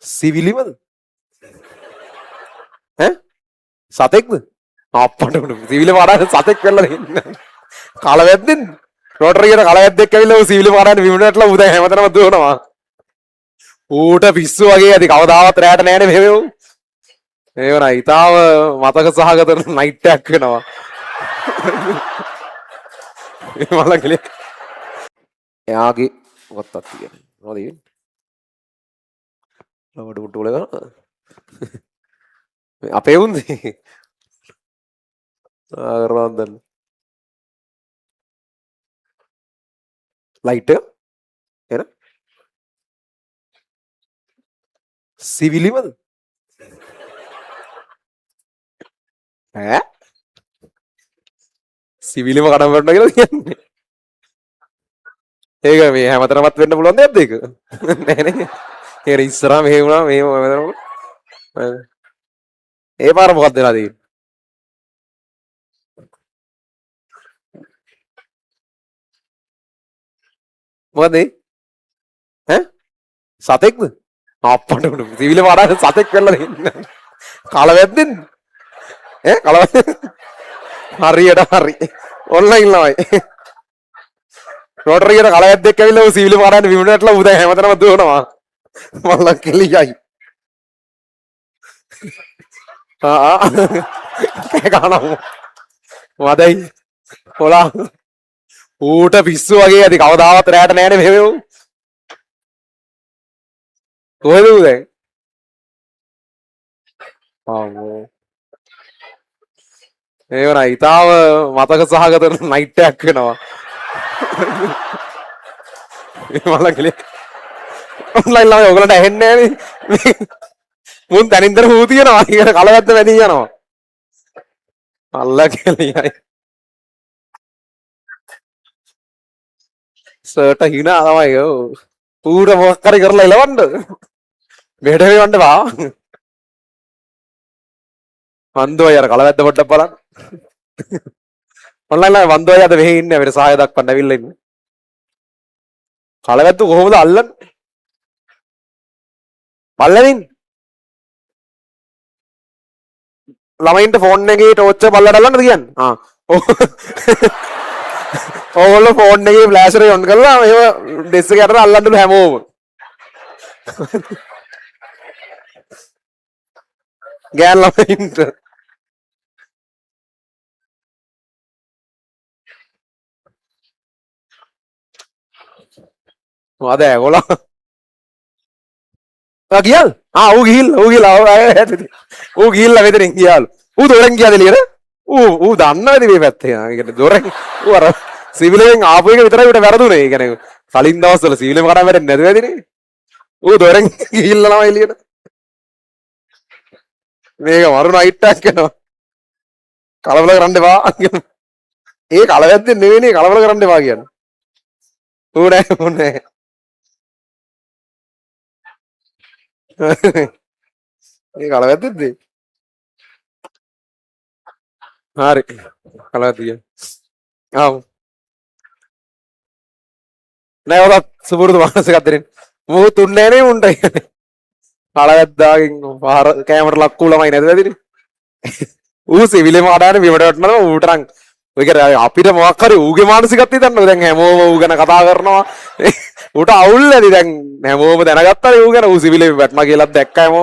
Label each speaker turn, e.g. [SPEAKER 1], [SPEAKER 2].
[SPEAKER 1] සිවිලිමද ඈ සතෙක්ද අප්පට සිවිලි පාඩන්න සතෙක් කරලා දෙන්න කලවැද්දෙන් රෝටරියට කලවැද්දෙක් ඇවිල්ලා ඌ සිවිලි පාඩන්න විමුණටලා ඌ දැන් හැමතැනම දුවනවා ඌට පිස්සු වගේ ඇති කවදාවත් රැයට නෑනේ මෙහෙම ඌ ඒ වුණා ඊතාව මතක සහගත නයිට් එකක් වෙනවා මල ගලේ එයාගේ මොකක්ද තියෙන්නේ මොකද වෙන්නේ ලවඩ උඩ උල අපේ උන්දේ ආරවන්දන් ලයිට් එන සිවිලිමද ඈ සිවිලිම කඩම් වටන කියලා කියන්නේ ඒක මේ හැමතැනමත් වෙන්න පුළුවන් දෙයක්ද ඒක නෑ නේ ඒක ඉස්සරහා මෙහෙ වුණා මෙහෙම හැමතැනම ඒ පාර මොකක්ද වෙලා තියෙන්නේ මොකද ඈ සතෙක්ද අප්පට සිවිලි පාඩන්න සතෙක් කරලා දෙන්න කලවැද්දෙන් ඈ කලවැද්ද හරියට හරි ඔන්ලයින් ළමයි රෝටරියට කලවැද්දෙක් ඇවිල්ලා ඌ සිවිලි පාඩන්න විමුණටලා ඌ දැන් හැමතැනම දුවනවා මල්ල කෙලියයි කනමු මදයි හොලා ඌට පිස්සු වගේ ඇති කවදාවත් රැයට නෑනේ මෙහෙම ඌ කොහෙද ඌ දැන් ආවෝ ඒ වුණා ඊතාව මතක සහගත නයිට් එකක් වෙනවා මල ගලේ ඔන්ලයින් ළමයි ඔයගලන්ට ඇහෙන්නේ නෑනේ මුන් තනින්දර හූ තියනවා කියන කලවැද්ද වැඩි යනවා අල්ලා කෙලියයි සර්ට හිනා තමයි ඌට මොකක් හරි කරලා එලවන්න මෙහෙට වෙවන්න බා වන්දෝ යාර කලවැද්ද පොඩ්ඩක් බලන්න ඔන්ලයින් ළමයි වන්දෝ යාද මෙහෙ ඉන්නේ අපිට සහාය දක්වන්න ඇවිල්ලා ඉන්නේ කලවැද්ද කොහොමද අල්ලන්නේ පල්ලෙමින් ළමයින්ට ෆෝන් එකේ ටෝච් එක පල්ලට අල්ලන්නද කියන්නේ ඕගොල්ලෝ ෆෝන් එකේ ෆ්ලෑෂර් එක ඔන් කරලා ඒව ඩෙස්ක් එකට අල්ලන්නලු හැමෝම ගෑන් ළමයින්ට මොකද ඒගොල්ලෝ ගියල් ඌ ගිහිල්ලා ඌ ගිහිල්ලා මෙතනින් ගියාලු ඌ දොරෙන් ගියාද එළියට ඌ දන්නවද මේ පැත්තේ ඒ කියන්නේ දොරෙන් ඌ අර සිවිලෙන් ආපු එක විතරයි උට වැරදුනේ ඒ කියන්නේ කලින් දවස්වල සිවිලෙම කඩන් වැටෙන්නේ නැතුව ඇදිනේ ඌ දොරෙන් ගිහිල්ලා ළමයි එළියට මේක මරු නයිට් එකක් කරනවා කලබල කරන්න එපා ඒ කලවැද්දෙන් නෙවෙයිනේ කලබල කරන්න එපා කියන්නේ ඌ නෑ ඒ කලවැද්දද හරි කලවැද්දිය ආව් නෑ ඔතත් සුපුරුදු මානසිකක් දෙන්න මොහු තුන්නේ නේ උන්ට කලවැද්දාගෙන් පාර කැමරට ලක්කු ළමයි නැද වැදිනේ ඌ සිවිලෙම අඩාන බිමට වටනවා ඌට නම් ඔය කියන්නේ අපිට මොකක් හරි ඌගේ මානසිකත්වය දන්නව දැන් හැමෝම ඌ ගැන කතා කරනවා ඌට අවුල් නැති දැන් හැමෝම දැනගත්තා ඌ ගැන ඌ සිවිලෙම වැටුණා කියලා දැක්කම